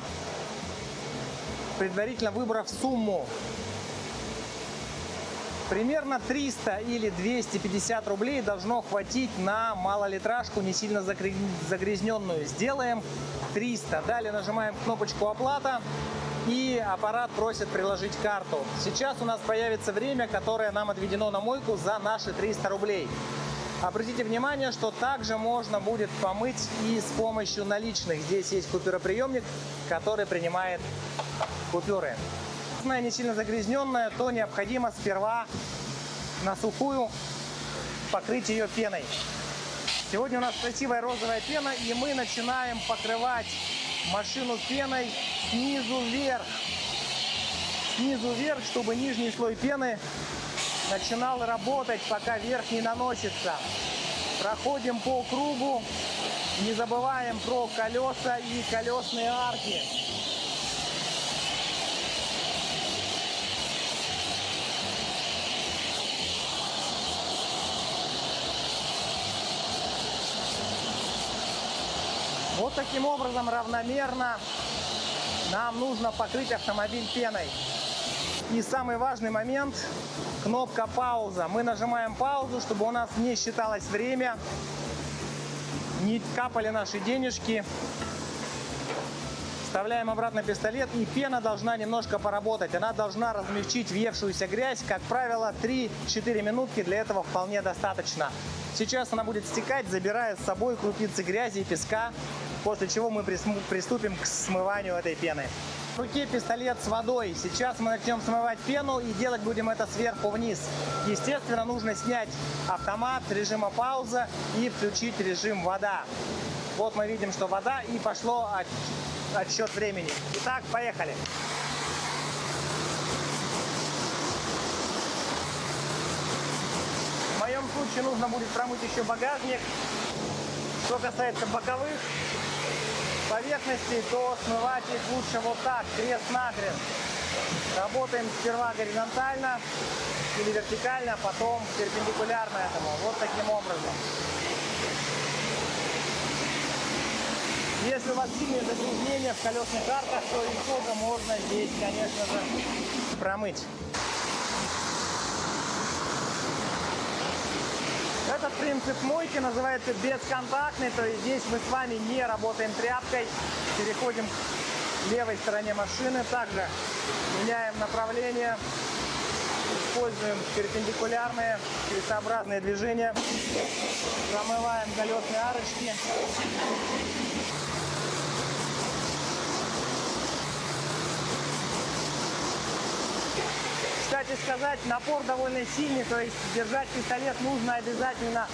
предварительно выбрав сумму. Примерно 300 или 250 рублей должно хватить на малолитражку, не сильно загрязненную. Сделаем 300. Далее нажимаем кнопочку «Оплата», и аппарат просит приложить карту. Сейчас у нас появится время, которое нам отведено на мойку за наши 300 рублей. Обратите внимание, что также можно будет помыть и с помощью наличных. Здесь есть купюроприемник, который принимает купюры. Если она не сильно загрязненная, то необходимо сперва на сухую покрыть ее пеной. Сегодня у нас красивая розовая пена, и мы начинаем покрывать машину пеной снизу вверх. Снизу вверх, чтобы нижний слой пены начинал работать, пока верх не наносится. Проходим по кругу, не забываем про колеса и колесные арки. Вот таким образом равномерно нам нужно покрыть автомобиль пеной. И самый важный момент – кнопка «Пауза». Мы нажимаем паузу, чтобы у нас не считалось время, не капали наши денежки. Вставляем обратно пистолет, и пена должна немножко поработать. Она должна размягчить въевшуюся грязь. Как правило, 3-4 минутки для этого вполне достаточно. Сейчас она будет стекать, забирая с собой крупицы грязи и песка, после чего мы приступим к смыванию этой пены. В руке пистолет с водой. Сейчас мы начнем смывать пену, и делать будем это сверху вниз. Естественно, нужно снять автомат режима пауза и включить режим вода. Вот мы видим, что вода, и пошло отсчет времени. Итак, поехали. В моем случае нужно будет промыть еще багажник. Что касается боковых поверхностей, то смывать их лучше вот так, крест-накрест. Работаем сперва горизонтально или вертикально, а потом перпендикулярно этому. Вот таким образом. Если у вас сильные загрязнения в колесных арках, то их тоже можно здесь, конечно же, промыть. Этот принцип мойки называется бесконтактный, то есть здесь мы с вами не работаем тряпкой, переходим к левой стороне машины, также меняем направление, используем перпендикулярные, крестообразные движения, промываем колесные арочки. Кстати сказать, напор довольно сильный, то есть держать пистолет нужно обязательно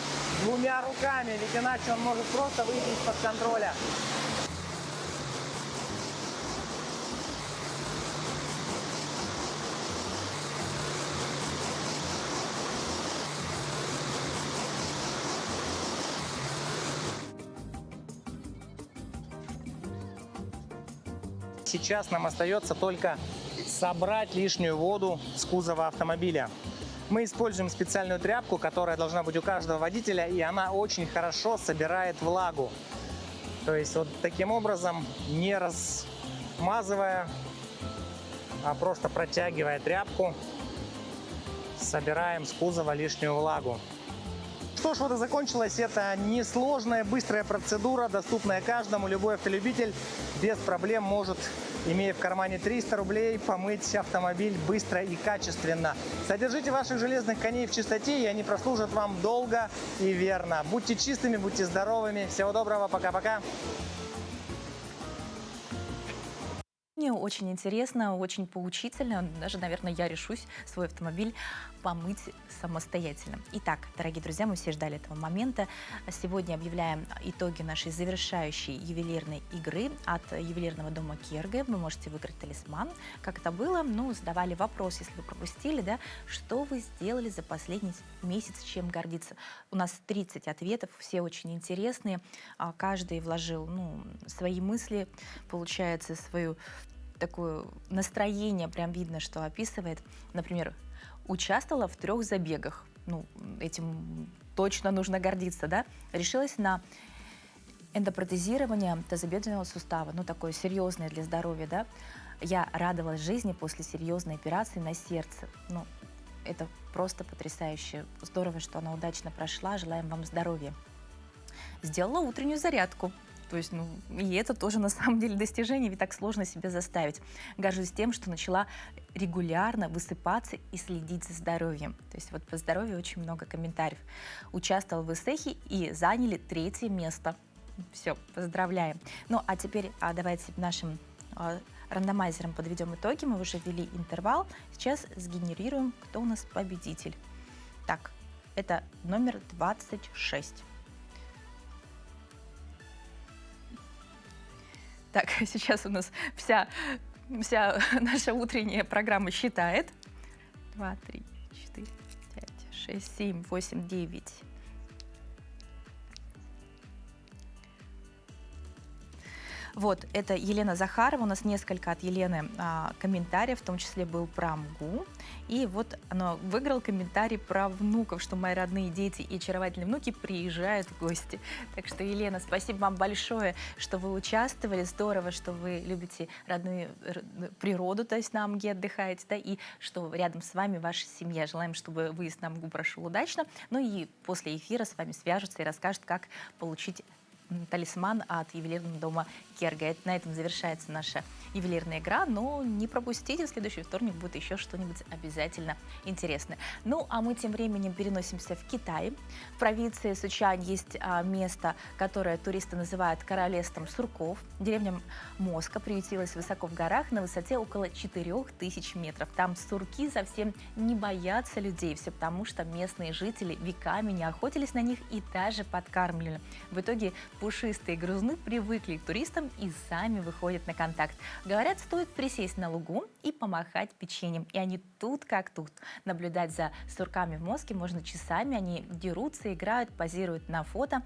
двумя руками, ведь иначе он может просто выйти из-под контроля. Сейчас нам остается только собрать лишнюю воду с кузова автомобиля. Мы используем специальную тряпку, которая должна быть у каждого водителя, и она очень хорошо собирает влагу. То есть вот таким образом, не размазывая, а просто протягивая тряпку, собираем с кузова лишнюю влагу. Что ж, вот и закончилась эта несложная, быстрая процедура, доступная каждому. Любой автолюбитель без проблем может, имея в кармане 300 рублей, помыть автомобиль быстро и качественно. Содержите ваших железных коней в чистоте, и они прослужат вам долго и верно. Будьте чистыми, будьте здоровыми. Всего доброго, пока-пока. Мне очень интересно, очень поучительно. Даже, наверное, я решусь свой автомобиль помыть самостоятельно. Итак, дорогие друзья, мы все ждали этого момента. Сегодня объявляем итоги нашей завершающей ювелирной игры от ювелирного дома Керге. Вы можете выиграть талисман. Как это было? Ну, задавали вопрос, если вы пропустили, да, что вы сделали за последний месяц, чем гордиться. У нас 30 ответов, все очень интересные. Каждый вложил, свои мысли, получается, свою такое настроение, прям видно, что описывает. Например, участвовала в 3 забегах. Этим точно нужно гордиться, да? Решилась на эндопротезирование тазобедренного сустава, такое серьезное для здоровья, да? Я радовалась жизни после серьезной операции на сердце. Это просто потрясающе. Здорово, что она удачно прошла. Желаем вам здоровья. Сделала утреннюю зарядку. То есть, и это тоже на самом деле достижение, ведь так сложно себя заставить. Горжусь тем, что начала регулярно высыпаться и следить за здоровьем. То есть вот по здоровью очень много комментариев. Участвовал в эсэхе и заняли 3-е место. Все, поздравляем. А теперь давайте нашим рандомайзером подведем итоги. Мы уже ввели интервал. Сейчас сгенерируем, кто у нас победитель. Так, это номер 26. Так, сейчас у нас вся наша утренняя программа считает. 2, 3, 4, 5, 6, 7, 8, 9. Вот, это Елена Захарова. У нас несколько от Елены комментариев, в том числе был про МГУ. И вот она выиграла комментарий про внуков, что мои родные дети и очаровательные внуки приезжают в гости. Так что, Елена, спасибо вам большое, что вы участвовали. Здорово, что вы любите родную природу, то есть на МГУ отдыхаете, да, и что рядом с вами ваша семья. Желаем, чтобы выезд на МГУ прошел удачно. И после эфира с вами свяжутся и расскажут, как получить талисман от ювелирного дома Керге. На этом завершается наша ювелирная игра, но не пропустите, в следующий вторник будет еще что-нибудь обязательно интересное. А мы тем временем переносимся в Китай. В провинции Сучань есть место, которое туристы называют королевством сурков. Деревня Моска приютилась высоко в горах на высоте около 4000 метров. Там сурки совсем не боятся людей, все потому, что местные жители веками не охотились на них и даже подкармливали. В итоге пушистые грызуны привыкли к туристам и сами выходят на контакт. Говорят, стоит присесть на лугу и помахать печеньем. И они тут как тут. Наблюдать за сурками в Моске можно часами. Они дерутся, играют, позируют на фото.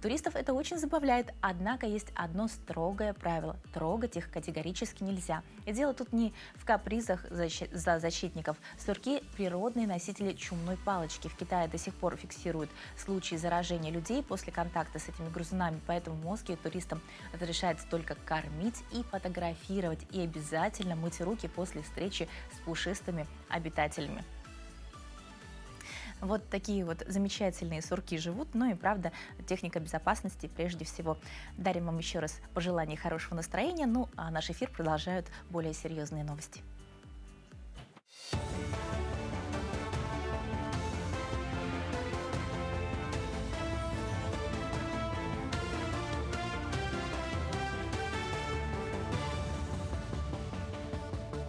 Туристов это очень забавляет, однако есть одно строгое правило – трогать их категорически нельзя. И дело тут не в капризах защитников. Сурки – природные носители чумной палочки. В Китае до сих пор фиксируют случаи заражения людей после контакта с этими грызунами, поэтому в Москве туристам разрешается только кормить и фотографировать, и обязательно мыть руки после встречи с пушистыми обитателями. Вот такие вот замечательные сурки живут, ну и правда, техника безопасности прежде всего. Дарим вам еще раз пожелания хорошего настроения, ну а наш эфир продолжают более серьезные новости.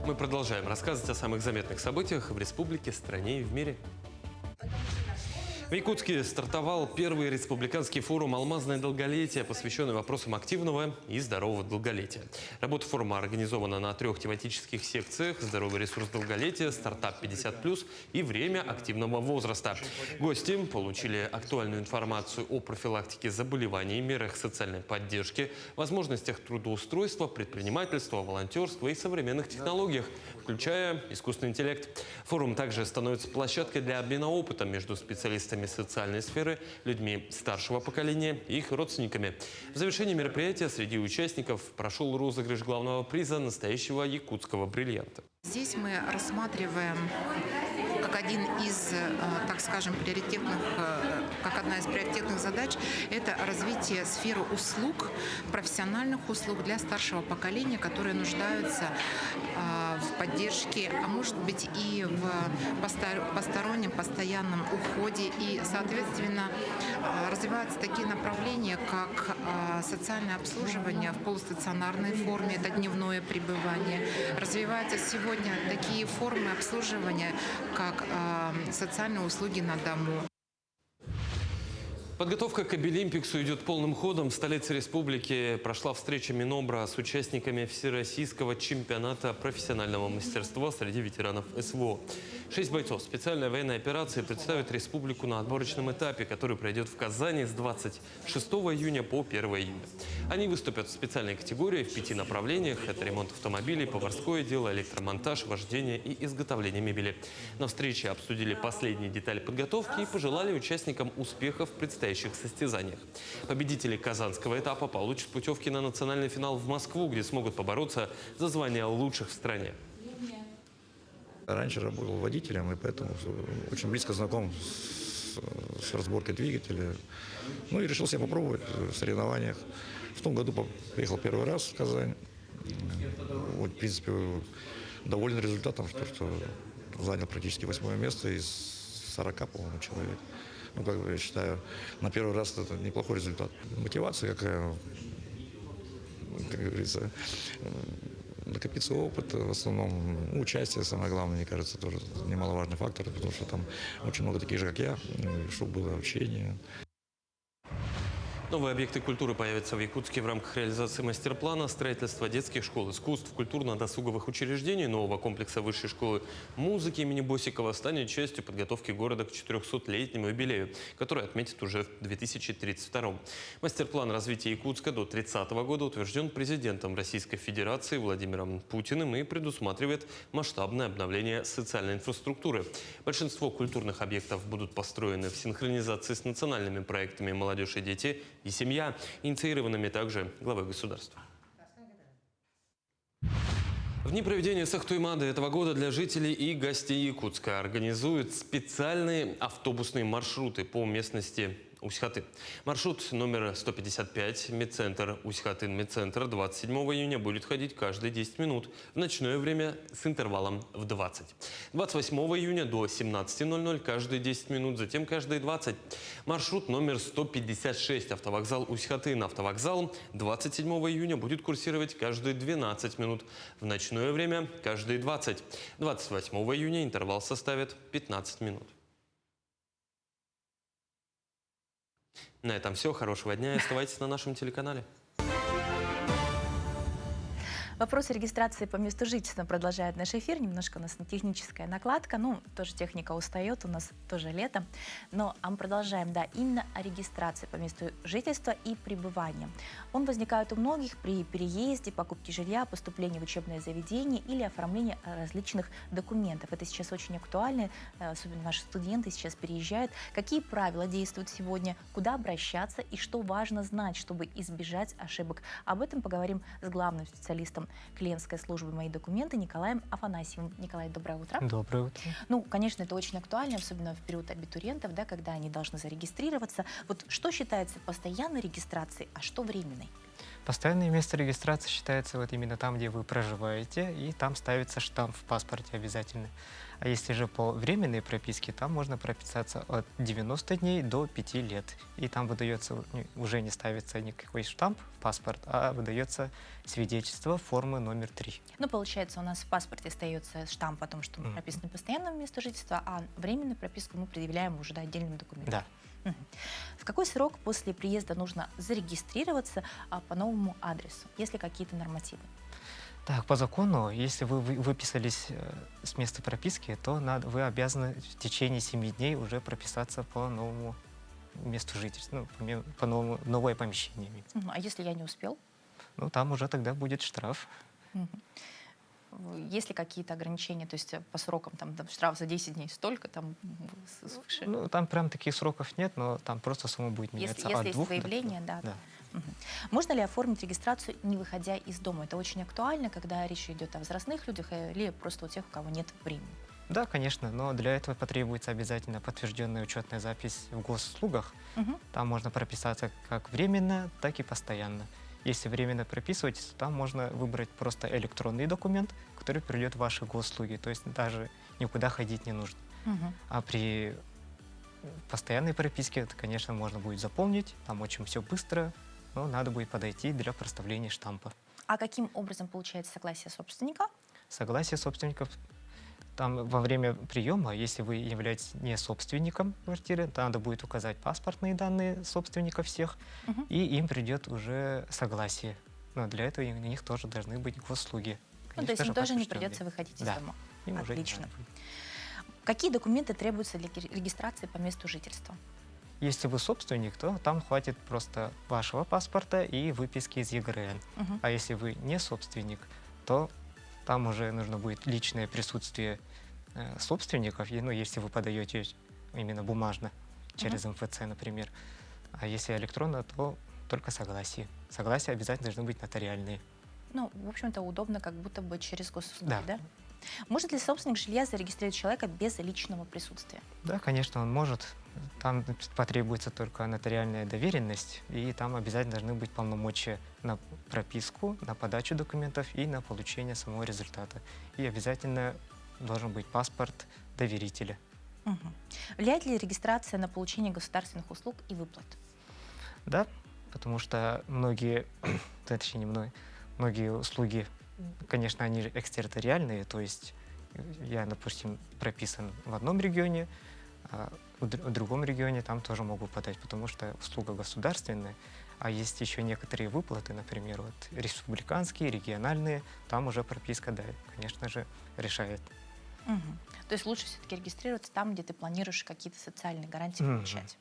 Мы продолжаем рассказывать о самых заметных событиях в республике, стране и в мире. В Якутске стартовал первый республиканский форум «Алмазное долголетие», посвященный вопросам активного и здорового долголетия. Работа форума организована на 3 тематических секциях: «Здоровый ресурс долголетия», «Стартап 50+» и «Время активного возраста». Гости получили актуальную информацию о профилактике заболеваний, мерах социальной поддержки, возможностях трудоустройства, предпринимательства, волонтерства и современных технологиях, включая искусственный интеллект. Форум также становится площадкой для обмена опытом между специалистами социальной сферы, людьми старшего поколения и их родственниками. В завершении мероприятия среди участников прошел розыгрыш главного приза настоящего якутского бриллианта. Здесь мы рассматриваем как один из, так скажем, приоритетных, как одна из приоритетных задач – это развитие сферы услуг, профессиональных услуг для старшего поколения, которые нуждаются в поддержке, а может быть и в постороннем постоянном уходе. И, соответственно, развиваются такие направления, как социальное обслуживание в полустационарной форме, это дневное пребывание. Развиваются сегодня такие формы обслуживания, как социальные услуги на дому. Подготовка к Обилимпиксу идет полным ходом. В столице республики прошла встреча Минобра с участниками Всероссийского чемпионата профессионального мастерства среди ветеранов СВО. 6 бойцов специальной военной операции представят республику на отборочном этапе, который пройдет в Казани с 26 июня по 1 июня. Они выступят в специальной категории в 5 направлениях. Это ремонт автомобилей, поварское дело, электромонтаж, вождение и изготовление мебели. На встрече обсудили последние детали подготовки и пожелали участникам успехов в предстоящих состязаниях. Победители казанского этапа получат путевки на национальный финал в Москву, где смогут побороться за звание лучших в стране. Раньше работал водителем, и поэтому очень близко знаком с разборкой двигателя. Ну и решил себя попробовать в соревнованиях. В том году приехал первый раз в Казань. Вот, в принципе, доволен результатом, что занял практически 8-е место из 40, по-моему, человек. Ну, как бы, я считаю, на первый раз это неплохой результат. Мотивация какая, как говорится, накопиться опыт, в основном участие, самое главное, мне кажется, тоже немаловажный фактор, потому что там очень много таких же, как я, чтобы было общение. Новые объекты культуры появятся в Якутске в рамках реализации мастер-плана строительства детских школ, искусств, культурно-досуговых учреждений. Нового комплекса Высшей школы музыки имени Босикова станет частью подготовки города к 400-летнему юбилею, который отметит уже в 2032. Мастер-план развития Якутска до 30 года утвержден президентом Российской Федерации Владимиром Путиным и предусматривает масштабное обновление социальной инфраструктуры. Большинство культурных объектов будут построены в синхронизации с национальными проектами «Молодежь и дети» и «Семья», инициированными также главой государства. В дни проведения Сахтуймады этого года для жителей и гостей Якутска организуют специальные автобусные маршруты по местности Усть-Хатын. Маршрут номер 155 Медцентр Усть-Хатын Медцентр 27 июня будет ходить каждые 10 минут в ночное время с интервалом в 20. 28 июня до 17:00 каждые 10 минут, затем каждые 20. Маршрут номер 156 Автовокзал Усть-Хатын Автовокзал 27 июня будет курсировать каждые 12 минут в ночное время каждые 20. 28 июня интервал составит 15 минут. На этом все. Хорошего дня и оставайтесь на нашем телеканале. Вопросы регистрации по месту жительства продолжает наш эфир. Немножко у нас техническая накладка. Ну, тоже техника устает, у нас тоже лето. Но мы продолжаем, да, именно о регистрации по месту жительства и пребывания. Он возникает у многих при переезде, покупке жилья, поступлении в учебное заведение или оформлении различных документов. Это сейчас очень актуально, особенно наши студенты сейчас переезжают. Какие правила действуют сегодня, куда обращаться и что важно знать, чтобы избежать ошибок? Об этом поговорим с главным специалистом клиентской службы «Мои документы» Николаем Афанасьевым. Николай, доброе утро. Доброе утро. Ну, конечно, это очень актуально, особенно в период абитуриентов, да, когда они должны зарегистрироваться. Вот что считается постоянной регистрацией, а что временной? Постоянное место регистрации считается вот именно там, где вы проживаете, и там ставится штамп в паспорте обязательно. А если же по временной прописке, там можно прописаться от 90 дней до 5 лет. И там выдается, уже не ставится никакой штамп в паспорт, а выдается свидетельство формы номер 3. Ну, получается, у нас в паспорте остается штамп о том, что мы прописаны постоянное место жительства, а временную прописку мы предъявляем уже отдельным документом. Да. В какой срок после приезда нужно зарегистрироваться по новому адресу? Есть ли какие-то нормативы? Так, по закону, если вы выписались с места прописки, то вы обязаны в течение 7 дней уже прописаться по новому месту жительства, ну, по новому, новое помещение. А если я не успел? Ну, там уже тогда будет штраф. Есть ли какие-то ограничения, то есть по срокам, там штраф за 10 дней столько, там свыше? Ну, там прям таких сроков нет, но там просто сумма будет меняться. Если есть выявление, да. Можно ли оформить регистрацию, не выходя из дома? Это очень актуально, когда речь идет о взрослых людях или просто у тех, у кого нет времени. Да, конечно, но для этого потребуется обязательно подтвержденная учетная запись в госуслугах. Там можно прописаться как временно, так и постоянно. Если временно прописываетесь, то там можно выбрать просто электронный документ, который придет в ваши госуслуги. То есть даже никуда ходить не нужно. А при постоянной прописке это, конечно, можно будет заполнить. Там очень все быстро, но надо будет подойти для проставления штампа. А каким образом получается согласие собственника? Согласие собственников. Там во время приема, если вы являетесь не собственником квартиры, то надо будет указать паспортные данные собственника всех, и им придет уже согласие. Но для этого у них тоже должны быть госуслуги. Ну, то есть им тоже не придется выходить из дома. Им Отлично. Какие документы требуются для регистрации по месту жительства? Если вы собственник, то там хватит просто вашего паспорта и выписки из ЕГРН. А если вы не собственник, то там уже нужно будет личное присутствие собственников, ну, если вы подаете именно бумажно, через МФЦ, например. А если электронно, то только согласие. Согласия обязательно должны быть нотариальные. Ну, в общем-то, удобно, как будто бы через госуслуги, да? Может ли собственник жилья зарегистрировать человека без личного присутствия? Да, конечно, он может. Там потребуется только нотариальная доверенность, и там обязательно должны быть полномочия на прописку, на подачу документов и на получение самого результата. И обязательно должен быть паспорт доверителя. Влияет ли регистрация на получение государственных услуг и выплат? Да, потому что многие, точнее, многие услуги, конечно, они экстерриториальные, то есть я, допустим, прописан в одном регионе, а в другом регионе там тоже могу подать, потому что услуга государственная, а есть еще некоторые выплаты, например, вот республиканские, региональные, там уже прописка, да, конечно же, решает. То есть лучше все-таки регистрироваться там, где ты планируешь какие-то социальные гарантии получать.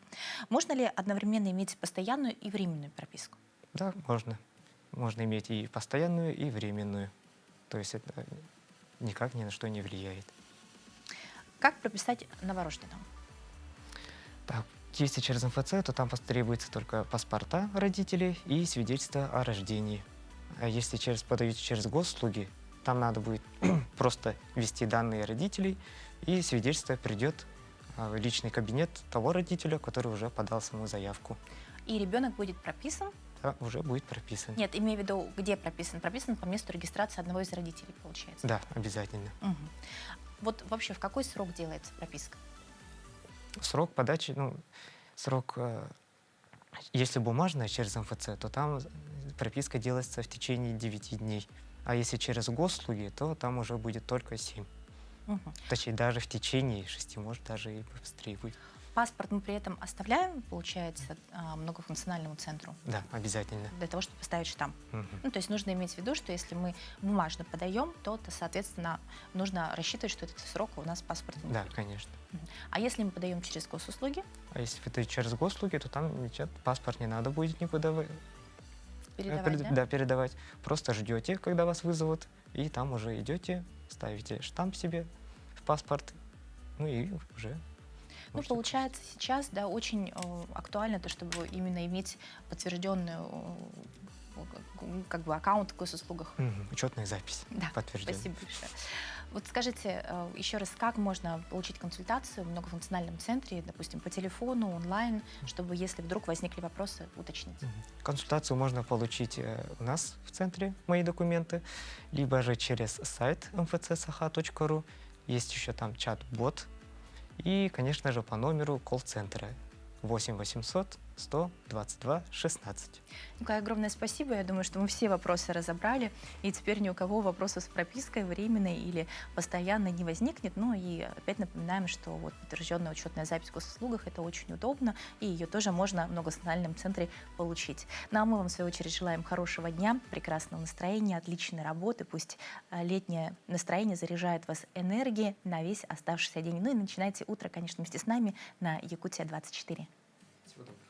Можно ли одновременно иметь постоянную и временную прописку? Да, можно. Можно иметь и постоянную, и временную. То есть это никак ни на что не влияет. Как прописать новорожденного? Так, если через МФЦ, то там потребуется только паспорта родителей и свидетельство о рождении. А если подаете через госуслуги, там надо будет просто ввести данные родителей, и свидетельство придет в личный кабинет того родителя, который уже подал саму заявку. И ребенок будет прописан? Да, уже будет прописан. Нет, имею в виду, где прописан? Прописан по месту регистрации одного из родителей, получается? Да, обязательно. Вот вообще в какой срок делается прописка? Срок подачи, если бумажная через МФЦ, то там прописка делается в течение 9 дней. А если через госуслуги, то там уже будет только 7. Точнее, даже в течение 6, может, даже и быстрее будет. Паспорт мы при этом оставляем, получается, многофункциональному центру? Да, обязательно. Для того, чтобы поставить штамп. Мгм. Ну, то есть нужно иметь в виду, что если мы бумажно подаем, то, соответственно, нужно рассчитывать, что этот срок у нас в паспорте не Да, будет. конечно. А если мы подаем через госуслуги, А если это через госуслуги, то там ничего, паспорт не надо будет никуда передавать, да? да, передавать. Просто ждете, когда вас вызовут, и там уже идете, ставите штамп себе в паспорт, ну и уже. Ну, получается, сейчас, да, очень актуально то, чтобы именно иметь подтвержденную как бы аккаунт в госуслугах. Учетная запись. Да, подтвержденная. спасибо большое. Вот скажите еще раз, как можно получить консультацию в многофункциональном центре, допустим, по телефону, онлайн, чтобы, если вдруг возникли вопросы, уточнить? Консультацию можно получить у нас в центре «Мои документы», либо же через сайт mfc-saha.ru. Есть еще там чат-бот. И, конечно же, по номеру колл-центра 8 800 122 16. Николай, огромное спасибо. Я думаю, что мы все вопросы разобрали. И теперь ни у кого вопросов с пропиской временной или постоянной не возникнет. Ну и опять напоминаем, что вот подтвержденная учетная запись в госуслугах — это очень удобно. И ее тоже можно в многофункциональном центре получить. Ну а мы вам, в свою очередь, желаем хорошего дня, прекрасного настроения, отличной работы. Пусть летнее настроение заряжает вас энергией на весь оставшийся день. Ну и начинайте утро, конечно, вместе с нами на Якутия 24. Всего доброго.